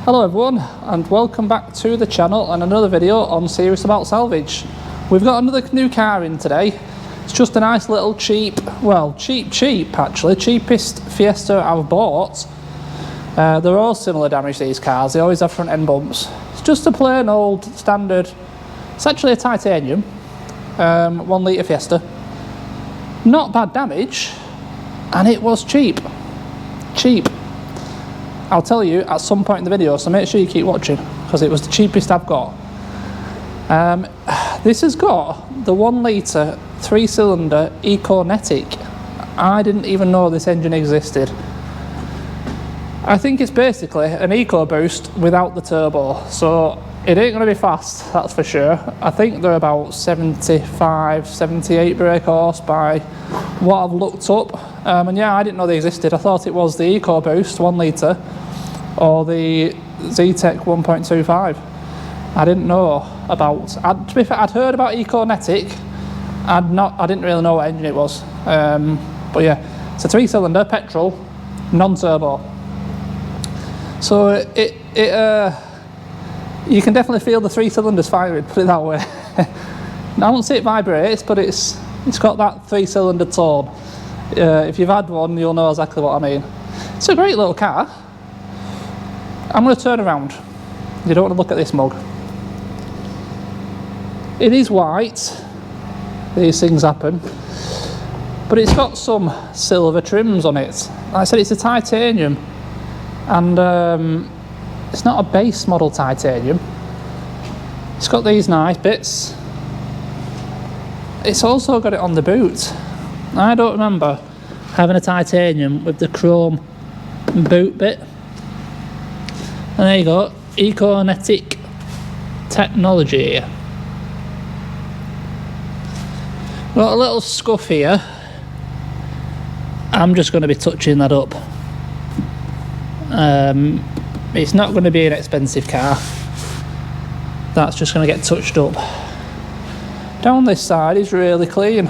Hello everyone, and welcome back to the channel and another video on Serious About Salvage. We've got another new car in today. It's just a nice little cheap actually, cheapest Fiesta I've bought. They're all similar damage, these cars, they always have front end bumps. It's just a plain old standard, it's actually a titanium, 1 litre Fiesta. Not bad damage, and it was cheap. I'll tell you at some point in the video, so make sure you keep watching, because it was the cheapest I've got. This has got the 1 litre 3-cylinder Econetic. I didn't even know this engine existed. I think it's basically an EcoBoost without the turbo, so it ain't going to be fast, that's for sure. I think they're about 75, 78 brake horse by what I've looked up. And yeah, I didn't know they existed. I thought it was the EcoBoost 1 litre or the Z-Tech 1.25. I didn't know about, to be fair, I'd heard about Econetic. I didn't really know what engine it was. But yeah, it's a 3-cylinder petrol, non-turbo. So you can definitely feel the 3 cylinders firing, put it that way. I don't see it vibrates, but it's got that 3-cylinder tone. If you've had one, you'll know exactly what I mean. It's a great little car. I'm going to turn around. You don't want to look at this mug. It is white. These things happen. But it's got some silver trims on it. Like I said, it's a titanium. And it's not a base model titanium. It's got these nice bits. It's also got it on the boot. I don't remember having a titanium with the chrome boot bit. And there you go, Econetic technology. Got a little scuff here. I'm just going to be touching that up. It's not going to be an expensive car. That's just going to get touched up. Down this side is really clean.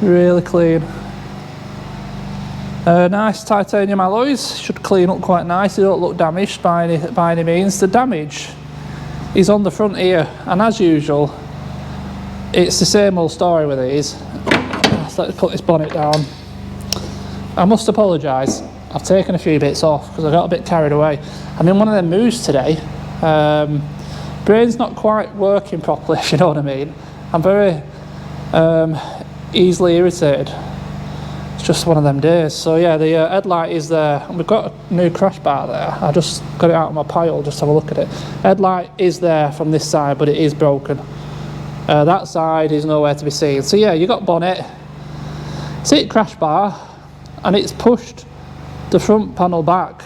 Really clean. Nice titanium alloys, should clean up quite nice. They don't look damaged by any means. The damage is on the front here, and as usual, it's the same old story with these. So let's put this bonnet down. I must apologise. I've taken a few bits off because I got a bit carried away. I'm in one of them moods today. Brain's not quite working properly, if you know what I mean. I'm very easily irritated. It's just one of them days. So yeah, the headlight is there. We've got a new crash bar there. I just got it out of my pile, just have a look at it. Headlight is there from this side, but it is broken. That side is nowhere to be seen. So yeah, you got bonnet, seat crash bar, and it's pushed the front panel back,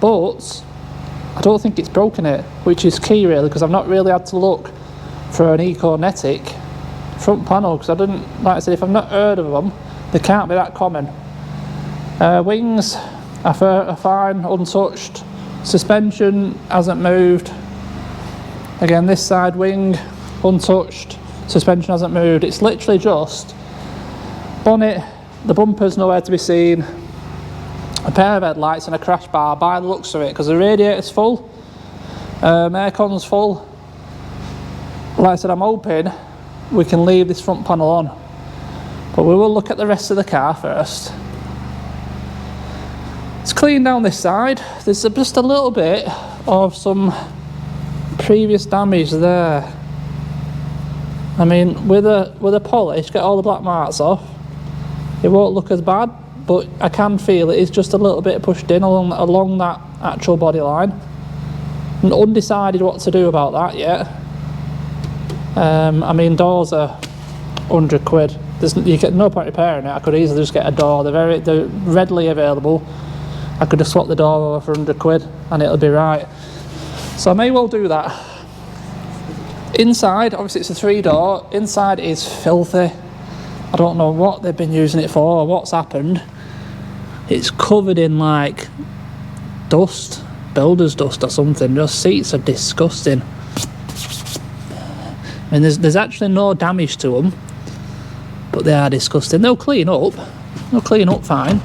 but I don't think it's broken it, which is key really, because I've not really had to look for an Econetic front panel, because I didn't, like I said, if I've not heard of them, they can't be that common. Wings are fine, untouched. Suspension hasn't moved. Again, this side wing, untouched. Suspension hasn't moved. It's literally just bonnet, the bumper's nowhere to be seen, a pair of headlights and a crash bar by the looks of it, because the radiator's full, aircon's full. Like I said, I'm hoping we can leave this front panel on, but we will look at the rest of the car first. It's clean down this side. There's just a little bit of some previous damage there. I mean, with a polish, get all the black marks off, it won't look as bad, but I can feel it is just a little bit pushed in along that actual body line. I'm undecided what to do about that yet. I mean, doors are 100 quid. You get no point repairing it. I could easily just get a door. They're readily available. I could just swap the door over for 100 quid and it'll be right. So I may well do that. Inside, obviously it's a 3-door. Inside is filthy. I don't know what they've been using it for or what's happened. It's covered in like dust, builder's dust or something. Those seats are disgusting. I mean, there's actually no damage to them, but they are disgusting. They'll clean up fine.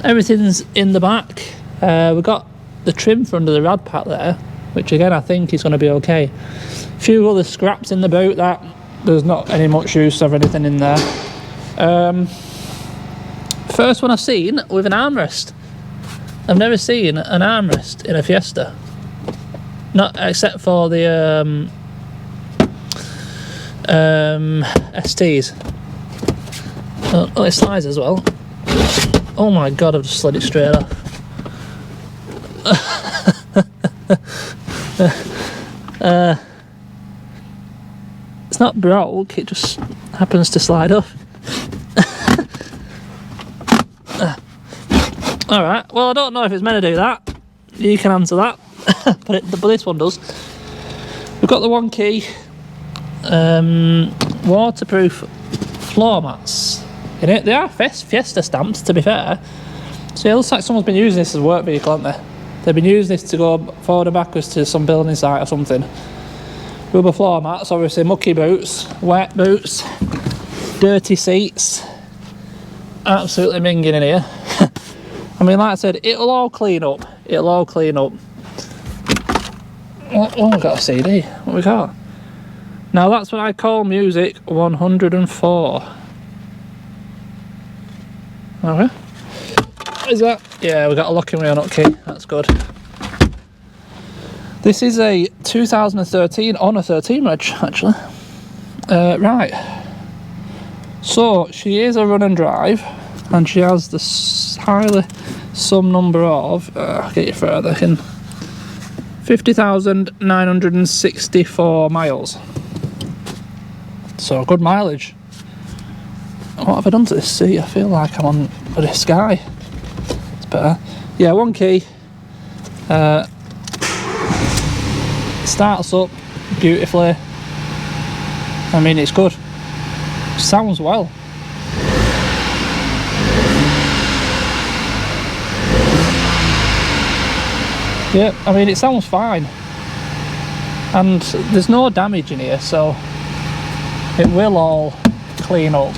Everything's in the back. We've got the trim for under the rad pack there, which again I think is going to be okay. A few other scraps in the boot that there's not any much use of anything in there. First one I've seen with an armrest. I've never seen an armrest in a Fiesta. Not except for the STs. Oh, it slides as well. Oh my god, I've just slid it straight off. It's not broke, it just happens to slide off. Alright, well I don't know if it's meant to do that. You can answer that. but this one does. We've got the 1 key waterproof floor mats in it. They are Fiesta stamps, to be fair. So it looks like someone's been using this as a work vehicle, haven't they? They've been using this to go forward and backwards to some building site or something. Rubber floor mats, obviously mucky boots, wet boots, dirty seats. Absolutely minging in here. I mean, like I said, it'll all clean up. It'll all clean up. Oh, we've got a CD. What we got? Now that's what I call music 104. Okay. What is that? Yeah, we got a locking wheel nut key. That's good. This is a 2013 Honor 13 reg, actually. Right. So she is a run and drive, and she has the highly some number of. I'll get you further. 50,964 miles. So good mileage. What have I done to this seat? I feel like I'm on a sky. It's better. Yeah, 1 key. Starts up beautifully. I mean, it's good. Sounds well. Yeah, I mean, it sounds fine. And there's no damage in here, so it will all clean up.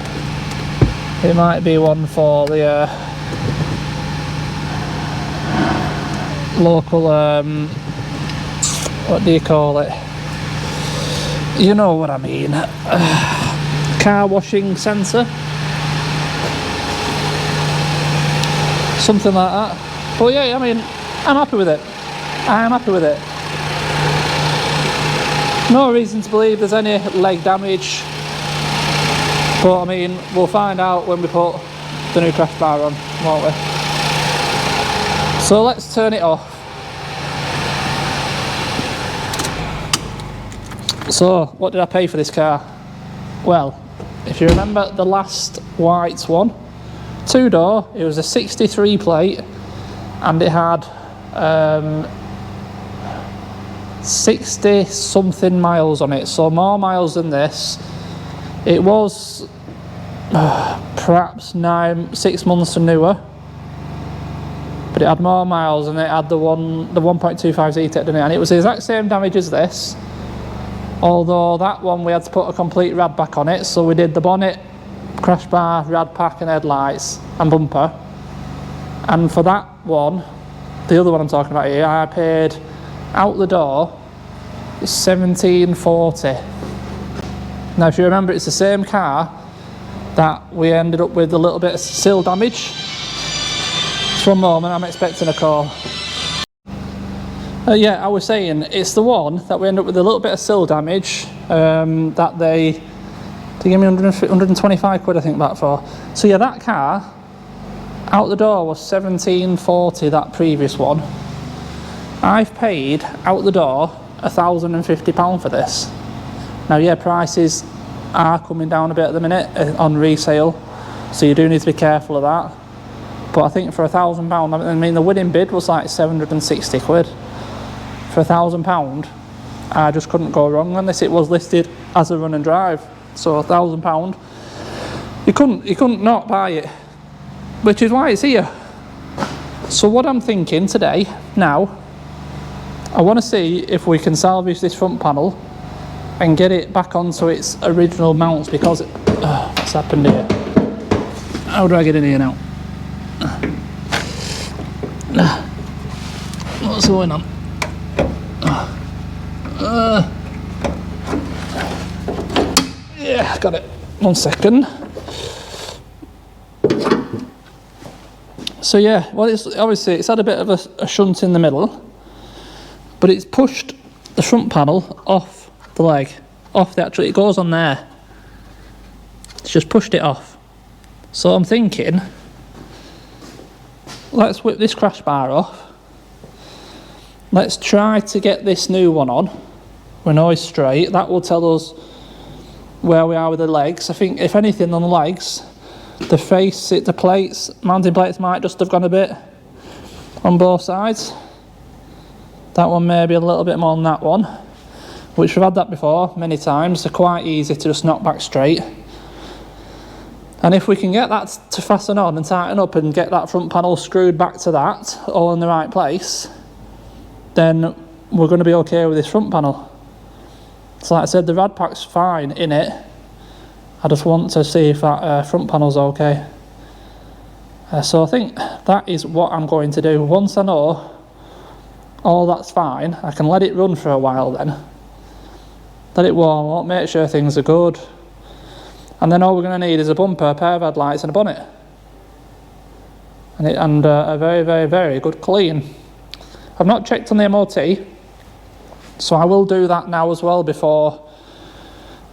It might be one for the local, what do you call it? You know what I mean. Car washing centre. Something like that. But yeah, I mean, I'm happy with it. I am happy with it. No reason to believe there's any leg damage. But I mean, we'll find out when we put the new crash bar on, won't we? So let's turn it off. So, what did I pay for this car? Well, if you remember the last white one, 2-door, it was a 63 plate, and it had 60 something miles on it, so more miles than this. It was perhaps 6 months newer, but it had more miles, and it had the 1.25 Z-Tech, didn't it? And it was the exact same damage as this, although that one we had to put a complete rad pack on it. So we did the bonnet, crash bar, rad pack and headlights and bumper. And for that one, the other one I'm talking about here, I paid out the door $17.40. Now if you remember, it's the same car that we ended up with a little bit of sill damage. Just one moment, I'm expecting a call. Yeah, I was saying, it's the one that we ended up with a little bit of sill damage, that they gave me 125 quid I think that for. So yeah, that car out the door was $17.40, that previous one. I've paid out the door £1,050 for this. Now yeah, prices are coming down a bit at the minute on resale, so you do need to be careful of that. But I think for £1,000, I mean the winning bid was like 760 quid. For £1,000, I just couldn't go wrong on this. It was listed as a run and drive, so £1,000, you couldn't not buy it, which is why it's here. So what I'm thinking today, now, I want to see if we can salvage this front panel and get it back onto its original mounts, because what's happened here? How do I get in here now? What's going on? Yeah, got it. 1 second. So yeah, well, it's obviously it's had a bit of a shunt in the middle, but it's pushed the front panel off the leg, off the actual. It goes on there. It's just pushed it off. So I'm thinking, let's whip this crash bar off. Let's try to get this new one on. We know it's straight. That will tell us where we are with the legs. I think if anything on the legs, the face, the plates, mounting plates might just have gone a bit on both sides. That one maybe a little bit more than that one, which we've had that before many times. They're quite easy to just knock back straight. And if we can get that to fasten on and tighten up and get that front panel screwed back to that, all in the right place, then we're going to be okay with this front panel. So like I said, the rad pack's fine in it. I just want to see if that front panel's okay. So I think that is what I'm going to do. Once I know all that's fine, I can let it run for a while then. Let it warm up, make sure things are good. And then all we're going to need is a bumper, a pair of headlights and a bonnet. And a very, very, very good clean. I've not checked on the MOT, so I will do that now as well before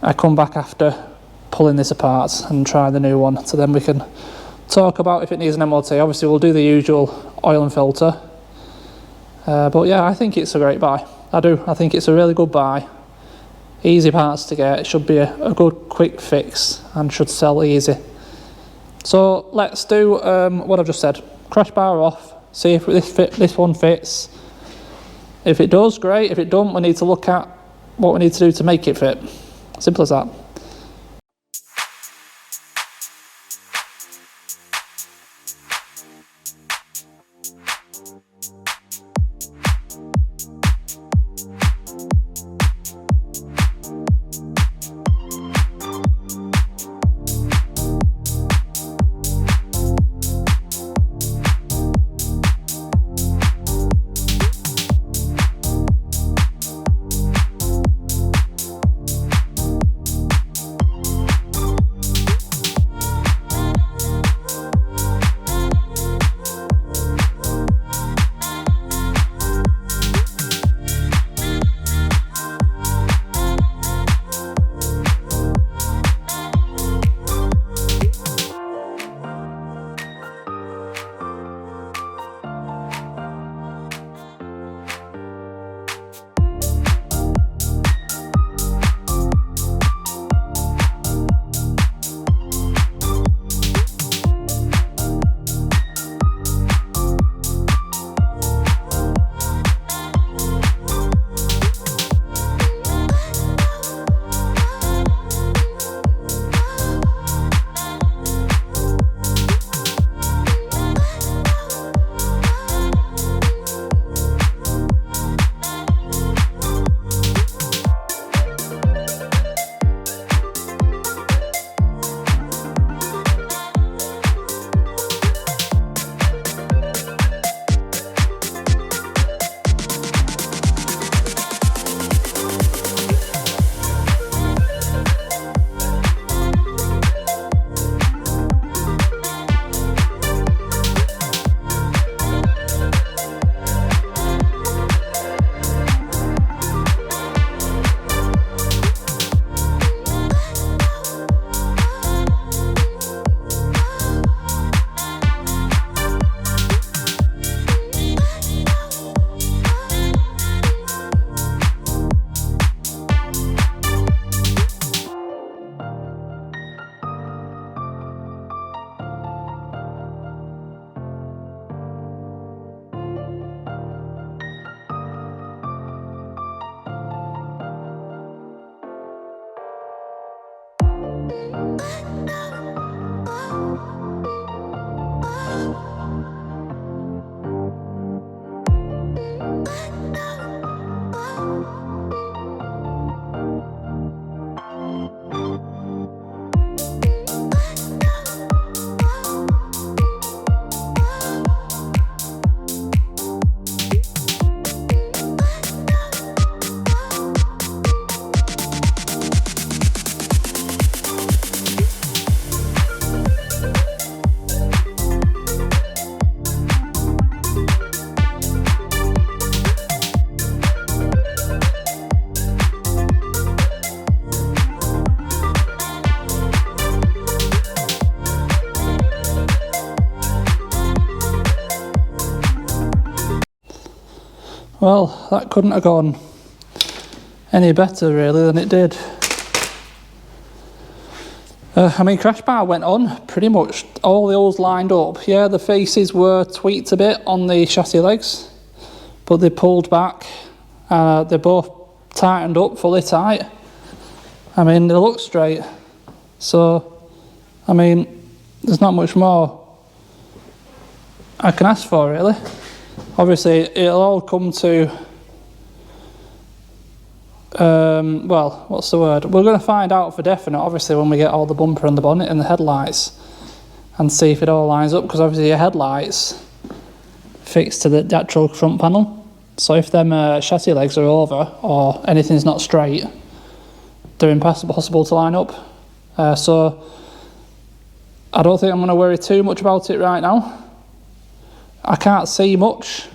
I come back after pulling this apart and try the new one. So then we can talk about if it needs an MOT. Obviously we'll do the usual oil and filter. But yeah, I think it's a great buy. I do. I think it's a really good buy. Easy parts to get. It should be a good quick fix and should sell easy. So let's do what I've just said. Crash bar off. See if this one fits. If it does, great. If it don't, we need to look at what we need to do to make it fit. Simple as that. Well, that couldn't have gone any better really than it did. I mean, crash bar went on pretty much all the holes lined up. Yeah, the faces were tweaked a bit on the chassis legs, but they pulled back. They both tightened up fully tight. I mean, they look straight. So, I mean, there's not much more I can ask for really. Obviously, it'll all come to, well, what's the word? We're going to find out for definite, obviously, when we get all the bumper and the bonnet and the headlights and see if it all lines up, because obviously your headlights fixed to the actual front panel. So if them chassis legs are over or anything's not straight, they're impossible to line up. So I don't think I'm going to worry too much about it right now. I can't see much,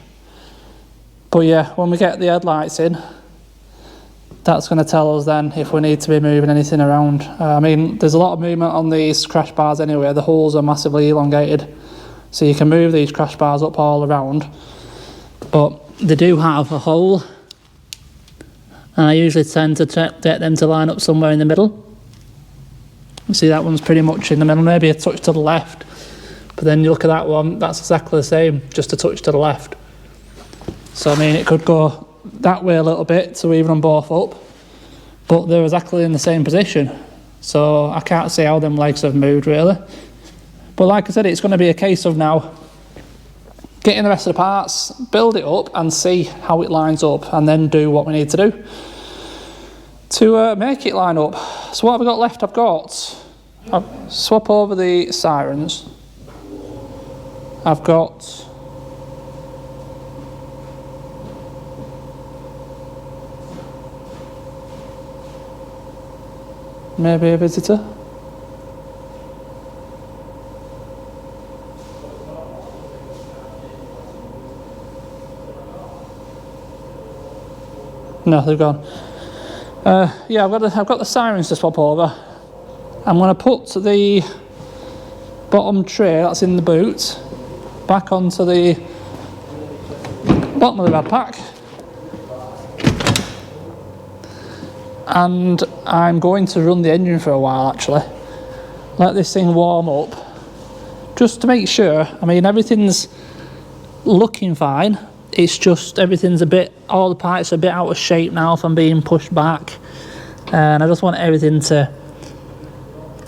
but yeah, when we get the headlights in, that's going to tell us then if we need to be moving anything around. I mean, there's a lot of movement on these crash bars anyway. The holes are massively elongated, so you can move these crash bars up all around, but they do have a hole, and I usually tend to get them to line up somewhere in the middle. You see that one's pretty much in the middle, maybe a touch to the left. But then you look at that one, that's exactly the same, just a touch to the left. So I mean, it could go that way a little bit to even them both up, but they're exactly in the same position. So I can't see how them legs have moved really. But like I said, it's going to be a case of now getting the rest of the parts, build it up and see how it lines up, and then do what we need to do to make it line up. So what have I got left? I'll swap over the sirens. I've got maybe a visitor. No, they've gone. Yeah, I've got the sirens to swap over. I'm going to put the bottom tray that's in the boot back onto the bottom of the bed pack, and I'm going to run the engine for a while actually. Let this thing warm up just to make sure. I mean, everything's looking fine, it's just everything's a bit, all the parts are a bit out of shape now from being pushed back, and I just want everything to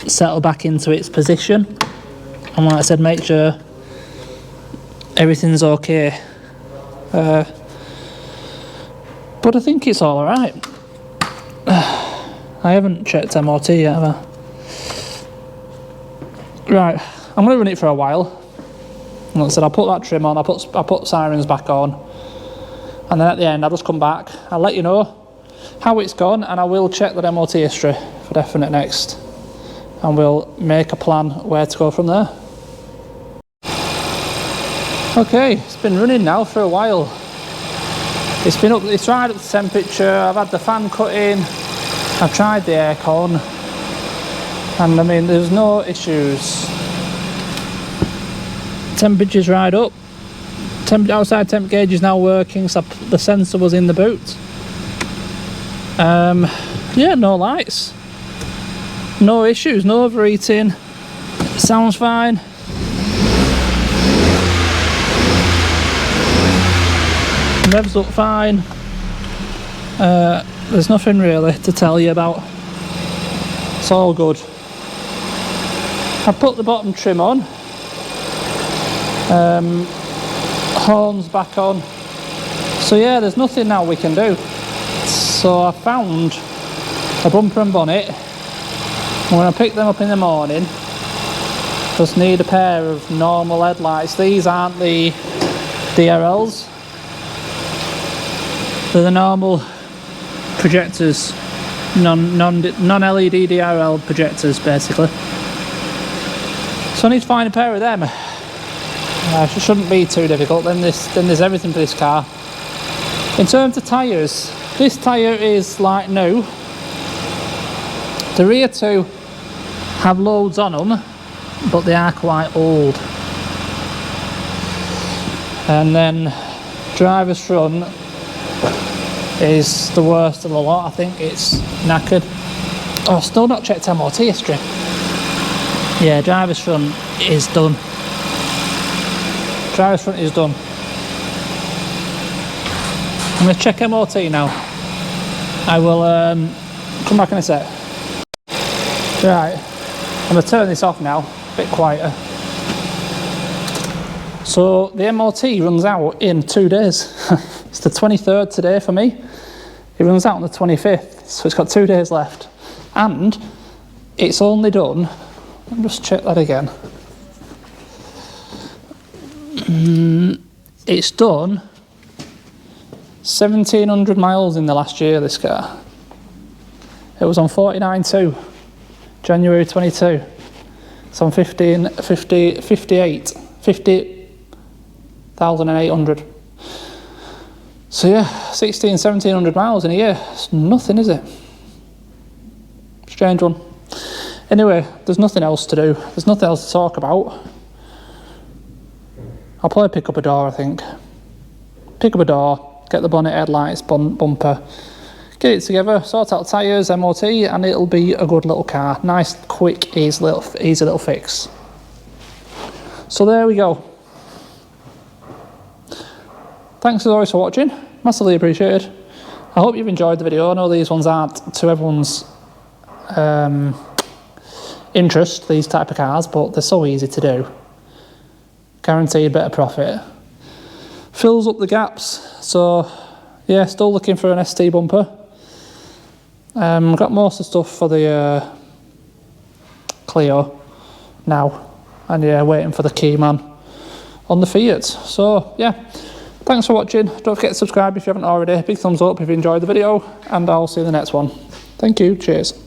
settle back into its position. And like I said, make sure everything's okay. But I think it's all right. I haven't checked MOT yet, have I? Right, I'm going to run it for a while. And like I said, I'll put that trim on, I'll put sirens back on, and then at the end I'll just come back, I'll let you know how it's gone, and I will check the MOT history for definite next, and we'll make a plan where to go from there. Okay, it's been running now for a while. It's right at the temperature. I've had the fan cut in, I've tried the aircon, and I mean, there's no issues. Temperature's right up. Outside temp gauge is now working, so the sensor was in the boot. Yeah, no lights, no issues, no overheating, sounds fine. Revs up fine. There's nothing really to tell you about. It's all good. I put the bottom trim on. Horns back on. So yeah, there's nothing now we can do. So I found a bumper and bonnet. I'm going to pick them up in the morning. Just need a pair of normal headlights. These aren't the DRLs. They're the normal projectors, non-LED DRL projectors basically. So I need to find a pair of them. It shouldn't be too difficult. Then there's everything for this car. In terms of tyres, this tyre is like new. The rear two have loads on them, but they are quite old. And then driver's front is the worst of the lot. I think it's knackered. Oh, still not checked MOT history. Yeah, driver's front is done. Driver's front is done. I'm going to check MOT now. I will come back in a sec. Right, I'm going to turn this off now, a bit quieter. So the MOT runs out in 2 days. It's the 23rd today for me. It runs out on the 25th, so it's got 2 days left. And it's only done, let me just check that again. It's done 1,700 miles in the last year, this car. It was on 49.2, January 22. It's on 50,800. So yeah, 1,700 miles in a year. It's nothing, is it? Strange one. Anyway, there's nothing else to do. There's nothing else to talk about. I'll probably pick up a door, I think. Pick up a door, get the bonnet, headlights, bumper, get it together, sort out tyres, MOT, and it'll be a good little car. Nice, quick, easy little fix. So there we go. Thanks as always for watching. Massively appreciated. I hope you've enjoyed the video. I know these ones aren't to everyone's interest, these type of cars, but they're so easy to do. Guaranteed better profit. Fills up the gaps. So yeah, still looking for an ST bumper. Got most of the stuff for the Clio now, and yeah, waiting for the Keyman on the Fiat. So yeah, thanks for watching. Don't forget to subscribe if you haven't already. Big thumbs up if you enjoyed the video, and I'll see you in the next one. Thank you. Cheers.